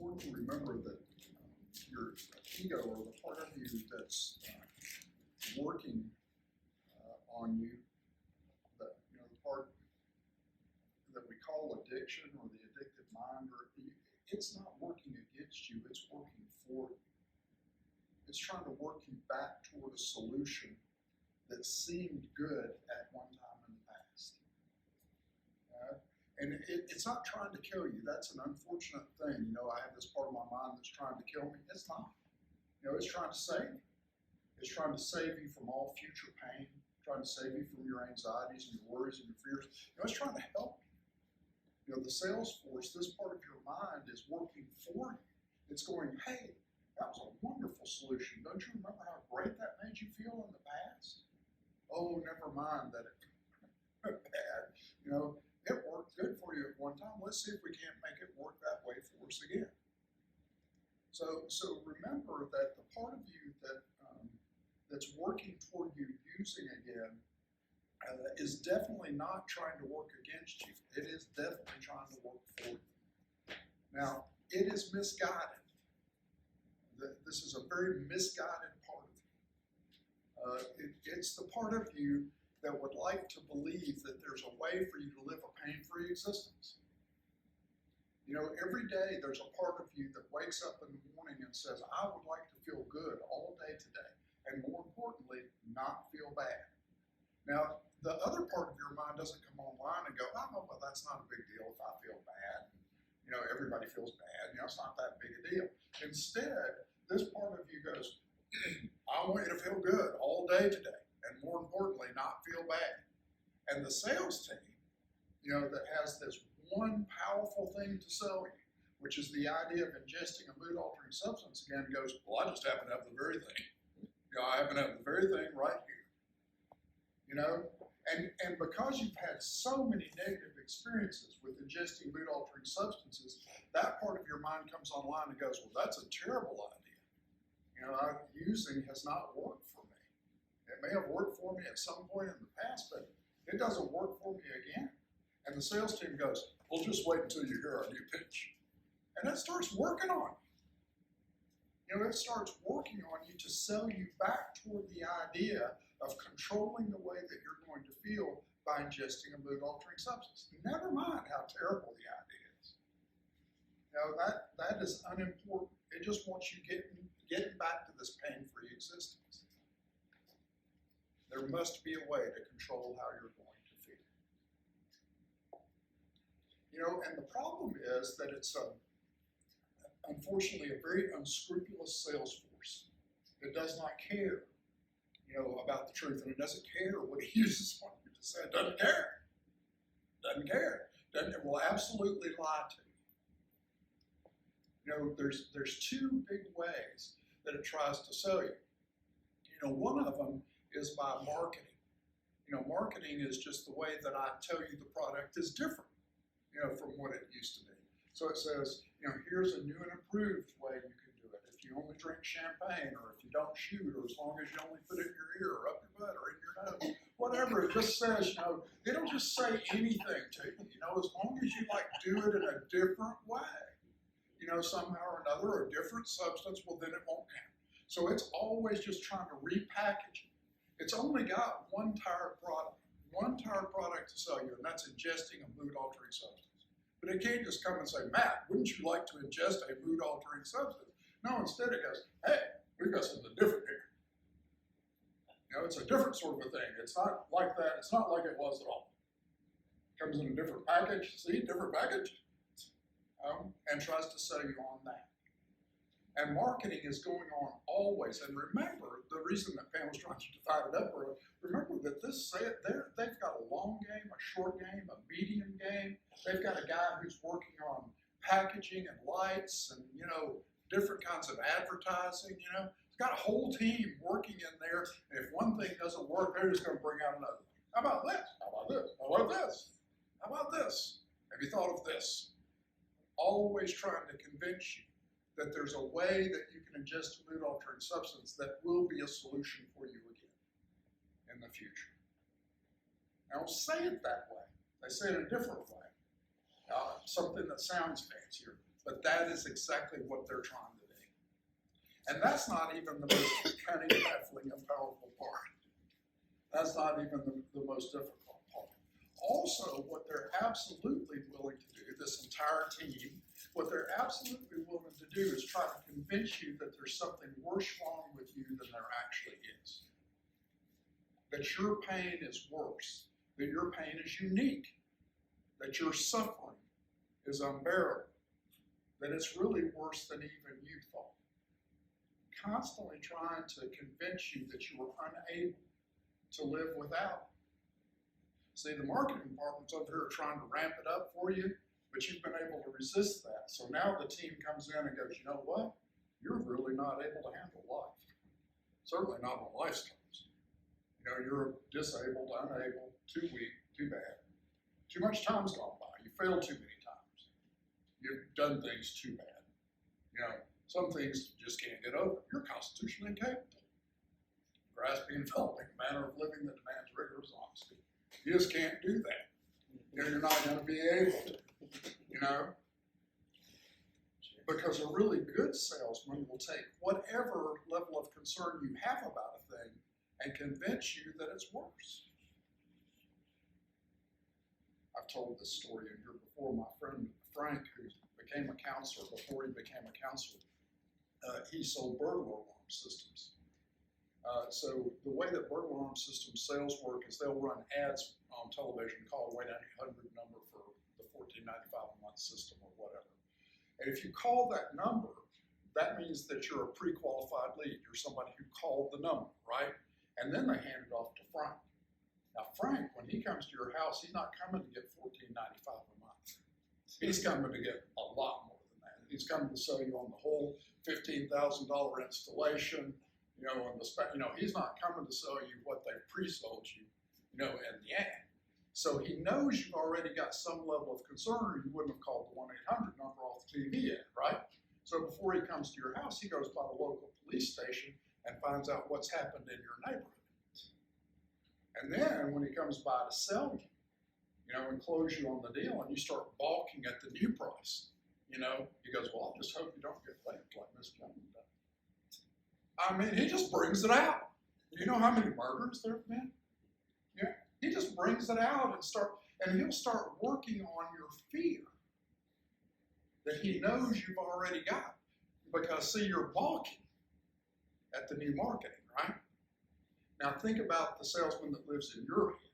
important to remember that your ego, or the part of you that's working on you, the part that we call addiction or the addictive mind, it's not working against you, it's working for you. It's trying to work you back toward a solution that seemed good at one time in the past. And it's not trying to kill you. That's an unfortunate thing. I have this part of my mind that's trying to kill me. It's not. It's trying to save you. It's trying to save you from all future pain, trying to save you from your anxieties and your worries and your fears. It's trying to help you. The sales force, this part of your mind is working for you. It's going, hey, that was a wonderful solution. Don't you remember how great that made you feel in the past? Oh, never mind that it bad. It worked good for you at one time. Let's see if we can't make it work that way for us again. So remember that the part of you that's working toward you using again is definitely not trying to work against you. It is definitely trying to work for you. Now, it is misguided. This is a very misguided part of you. It's the part of you that would like to believe that there's a way for you to live a pain-free existence. Every day there's a part of you that wakes up in the morning and says, I would like to feel good all day today, and more importantly, not feel bad. Now, the other part of your mind doesn't come online and go, oh, well, that's not a big deal if I feel bad. Everybody feels bad. It's not that big a deal. Instead, this part of you goes, I want you to feel good all day today, and more importantly, not feel bad. And the sales team, that has this one powerful thing to sell you, which is the idea of ingesting a mood-altering substance, again goes, well, I just happen to have the very thing. I happen to have the very thing right here. And because you've had so many negative experiences with ingesting mood-altering substances, that part of your mind comes online and goes, well, that's a terrible idea. Using has not worked for me. It may have worked for me at some point in the past, but it doesn't work for me again. And the sales team goes, well, just wait until you hear our new pitch. And it starts working on you. It starts working on you to sell you back toward the idea of controlling the way that you're going to feel by ingesting a mood-altering substance. Never mind how terrible the idea is. That is unimportant. It just wants you getting back to this pain-free existence. There must be a way to control how you're going to feel. And the problem is that it's unfortunately a very unscrupulous sales force that does not care, about the truth, and it doesn't care what it uses on you to say. It doesn't care. It will absolutely lie to you. There's two big ways that it tries to sell you. One of them is by marketing. Marketing is just the way that I tell you the product is different, from what it used to be. So it says, here's a new and improved way you can do it. If you only drink champagne, or if you don't shoot, or as long as you only put it in your ear, or up your butt, or in your nose, whatever. It just says, it'll just say anything to you, as long as you do it in a different way, somehow or another, or a different substance, well, then it won't count. So it's always just trying to repackage it. It's only got one tired product to sell you, and that's ingesting a mood-altering substance. But it can't just come and say, Matt, wouldn't you like to ingest a mood-altering substance? No, instead it goes, hey, we've got something different here. It's a different sort of a thing. It's not like that. It's not like it was at all. It comes in a different package. See, different package. And tries to sell you on that. And marketing is going on always. And remember, the reason that Pam was trying to divide it up earlier, remember that they've got a long game, a short game, a medium game. They've got a guy who's working on packaging and lights and, different kinds of advertising, It's got a whole team working in there. And if one thing doesn't work, they're just going to bring out another. How about this? How about this? How about this? How about this? Have you thought of this? Always trying to convince you that there's a way that you can ingest a mood-altering substance that will be a solution for you again in the future. They don't say it that way. They say it a different way. Something that sounds fancier. But that is exactly what they're trying to do. And that's not even the most cunning, baffling, and powerful part. That's not even the most difficult part. Also, what they're absolutely willing to do, this entire team, what they're absolutely willing to do is try to convince you that there's something worse wrong with you than there actually is. That your pain is worse, that your pain is unique, that your suffering is unbearable, that it's really worse than even you thought. Constantly trying to convince you that you are unable to live without. See, the marketing department's over here trying to ramp it up for you, but you've been able to resist that. So now the team comes in and goes, you know what? You're really not able to handle life. Certainly not on life's terms. You know, you're disabled, unable, too weak, too bad. Too much time's gone by. You failed too many times. You've done things too bad. You know, some things you just can't get over. You're constitutionally incapable. Grasping and developing a manner of living that demands rigorous honesty. You just can't do that. You know, you're not going to be able to. You know? Because a really good salesman will take whatever level of concern you have about a thing and convince you that it's worse. I've told this story in here before. My friend Frank, who became a counselor, before he became a counselor, he sold burglar alarm systems. So the way that burglar alarm system sales work is they'll run ads on television, call a 1-800 number for the $14.95 a month system or whatever. And if you call that number, that means that you're a pre-qualified lead. You're somebody who called the number, right? And then they hand it off to Frank. Now Frank, when he comes to your house, he's not coming to get $14.95 a month. He's coming to get a lot more than that. He's coming to sell you on the whole $15,000 installation. You know, he's not coming to sell you what they've pre-sold you, in the ad. So he knows you've already got some level of concern, or you wouldn't have called the 1-800 number off the TV ad, right? So before he comes to your house, he goes by the local police station and finds out what's happened in your neighborhood. And then when he comes by to sell you, and close you on the deal, and you start balking at the new price, he goes, well, I just hope you don't get late like Miss Jones does. I mean, he just brings it out. You know how many murders there have been? Yeah, he just brings it out and he'll start working on your fear that he knows you've already got. Because, see, you're balking at the new marketing, right? Now think about the salesman that lives in your head.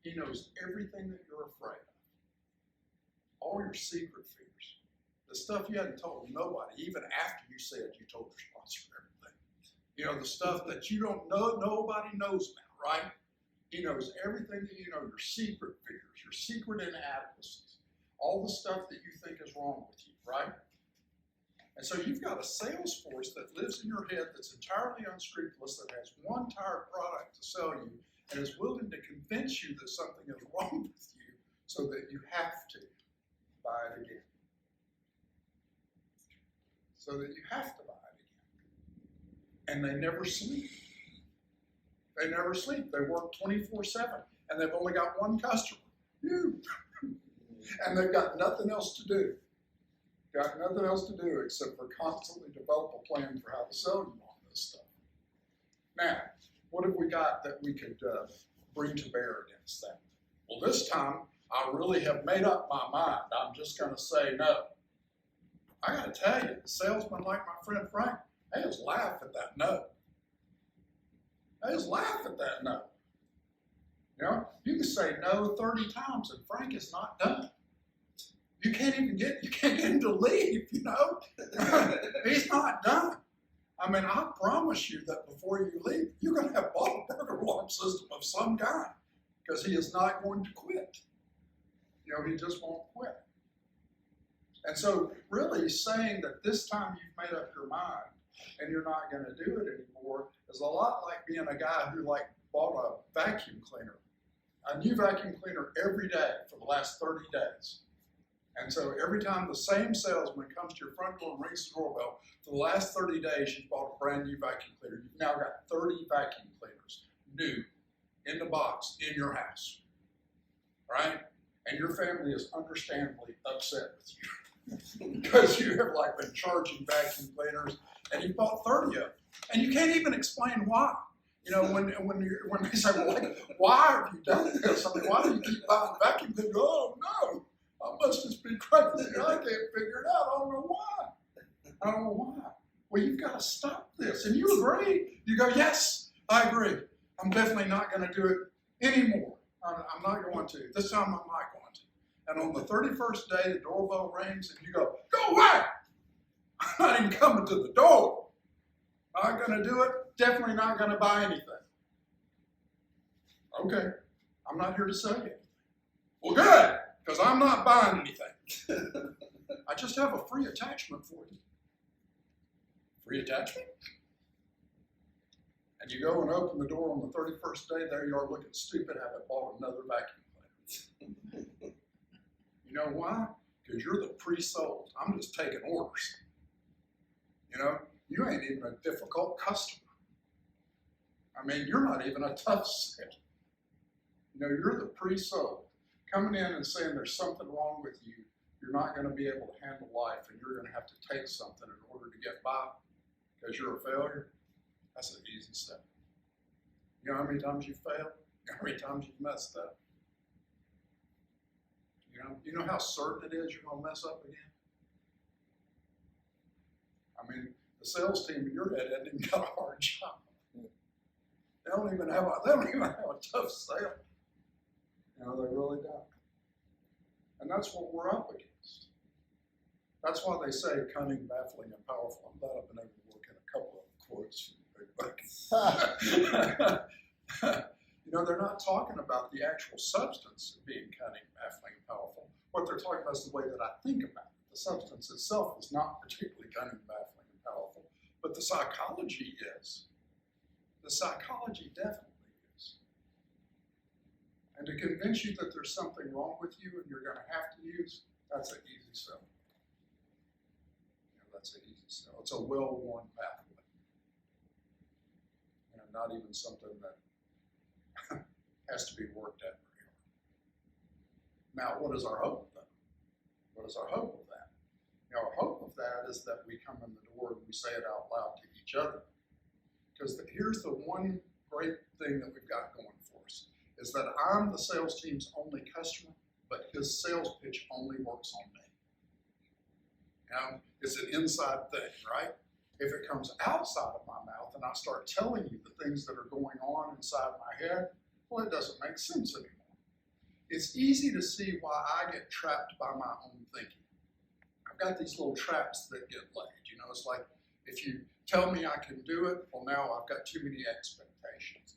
He knows everything that you're afraid of. All your secret fears. The stuff you hadn't told nobody, even after you said you told your sponsor everything. The stuff that you don't know, nobody knows about, right? He knows everything that you know, your secret fears, your secret inadequacies, all the stuff that you think is wrong with you, right? And so you've got a sales force that lives in your head that's entirely unscrupulous, that has one entire product to sell you, and is willing to convince you that something is wrong with you so that you have to buy it again. So that you have to buy it again. And they never sleep. They never sleep. They work 24/7, and they've only got one customer, you. And they've got nothing else to do. Got nothing else to do except for constantly develop a plan for how to sell you on this stuff. Now, what have we got that we could bring to bear against that? Well, this time, I really have made up my mind. I'm just going to say no. I got to tell you, salesmen like my friend Frank, they just laugh at that no. They just laugh at that no. You can say no 30 times and Frank is not done. You can't get him to leave, He's not done. I mean, I promise you that before you leave, you're going to have bought a burglar alarm system of some kind because he is not going to quit. He just won't quit. And so really saying that this time you've made up your mind and you're not going to do it anymore is a lot like being a guy who bought a vacuum cleaner, a new vacuum cleaner every day for the last 30 days. And so every time the same salesman comes to your front door and rings the doorbell, for the last 30 days you've bought a brand new vacuum cleaner. You've now got 30 vacuum cleaners, new, in the box, in your house, right? And your family is understandably upset with you. because you have like been charging vacuum cleaners and you bought 30 of them, and you can't even explain why. You know, when they say, well, like, why have you done this? I mean, why do you keep buying vacuum cleaners? Oh no, I must just be crazy. I can't figure it out. I don't know why. I don't know why. Well, you've got to stop this. And you agree. You go, yes, I agree. I'm definitely not going to do it anymore. I'm not going to. This time I'm not going to. And on the 31st day, the doorbell rings and you go away. I'm not even coming to the door. Not going to do it. Definitely not going to buy anything. Okay. I'm not here to sell you anything. Well, good, because I'm not buying anything. I just have a free attachment for you. Free attachment? And you go and open the door on the 31st day, there you are looking stupid, having bought another vacuum cleaner. You know why? Because you're the pre-sold. I'm just taking orders. You know, you ain't even a difficult customer. I mean, you're not even a tough sale. You know, you're the pre-sold. Coming in and saying there's something wrong with you, you're not going to be able to handle life, and you're going to have to take something in order to get by because you're a failure. That's an easy step. You know how many times you failed? You know how many times you've messed up? You know how certain it is you're going to mess up again? I mean, the sales team in your head hasn't even got a hard job. They don't even have a tough sale. You know, they really don't. And that's what we're up against. That's why they say cunning, baffling, and powerful. I'm glad I've been able to work in a couple of quotes from the big book. You know, they're not talking about the actual substance of being cunning, baffling, and powerful. What they're talking about is the way that I think about it. The substance itself is not particularly cunning, baffling, and powerful, but the psychology is. The psychology definitely is. And to convince you that there's something wrong with you and you're going to have to use, that's an easy sell. You know, that's an easy sell. It's a well-worn pathway. You know, not even something that has to be worked at very hard. Now, what is our hope of that? What is our hope of that? You know, our hope of that is that we come in the door and we say it out loud to each other. Because here's the one great thing that we've got going for us, is that I'm the sales team's only customer, but his sales pitch only works on me. You know, it's an inside thing, right? If it comes outside of my mouth and I start telling you the things that are going on inside my head, well, it doesn't make sense anymore. It's easy to see why I get trapped by my own thinking. I've got these little traps that get laid. You know, it's like if you tell me I can do it, well, now I've got too many expectations.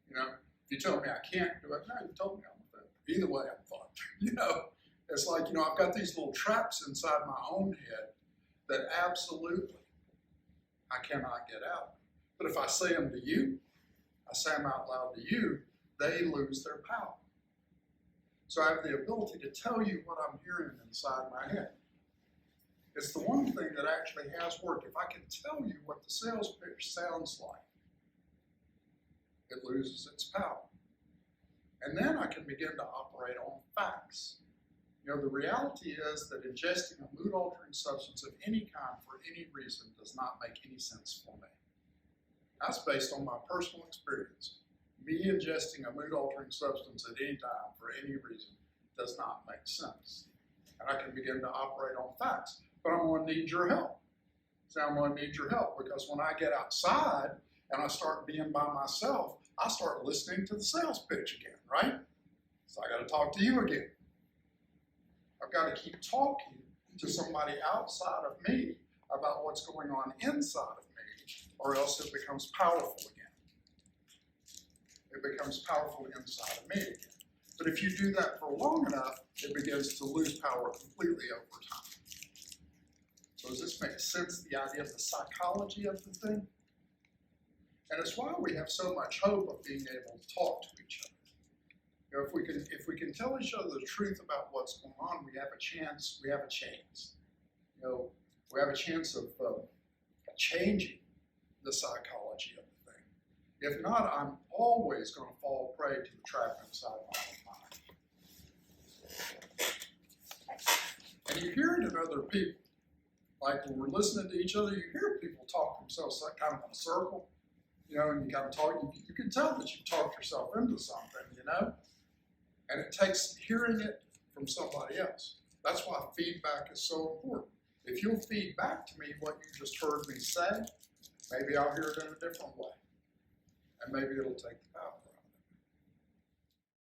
You know, if you tell me I can't do it, no, you told me I'm a failure. Either way, I'm fucked. You know, it's like, you know, I've got these little traps inside my own head that absolutely I cannot get out. But if I say them to you, I say them out loud to you, they lose their power. So I have the ability to tell you what I'm hearing inside my head. It's the one thing that actually has worked. If I can tell you what the sales pitch sounds like, it loses its power. And then I can begin to operate on facts. You know, the reality is that ingesting a mood-altering substance of any kind for any reason does not make any sense for me. That's based on my personal experience. Me ingesting a mood-altering substance at any time for any reason does not make sense. And I can begin to operate on facts. But I'm going to need your help. So I'm going to need your help because when I get outside and I start being by myself, I start listening to the sales pitch again, right? So I got to talk to you again. I've got to keep talking to somebody outside of me about what's going on inside of me, or else it becomes powerful again. It becomes powerful inside of me again. But if you do that for long enough, it begins to lose power completely over time. So does this make sense, the idea of the psychology of the thing? And it's why we have so much hope of being able to talk to each other. You know, if we can tell each other the truth about what's going on, we have a chance. You know, we have a chance of changing the psychology of the thing. If not, I'm always going to fall prey to the trap inside my own mind. And you hear it in other people. Like when we're listening to each other, you hear people talk themselves kind of in a circle, and you kind of talk, you can tell that you talked yourself into something, and it takes hearing it from somebody else. That's why feedback is so important. If you'll feed back to me what you just heard me say, maybe I'll hear it in a different way. And maybe it'll take the power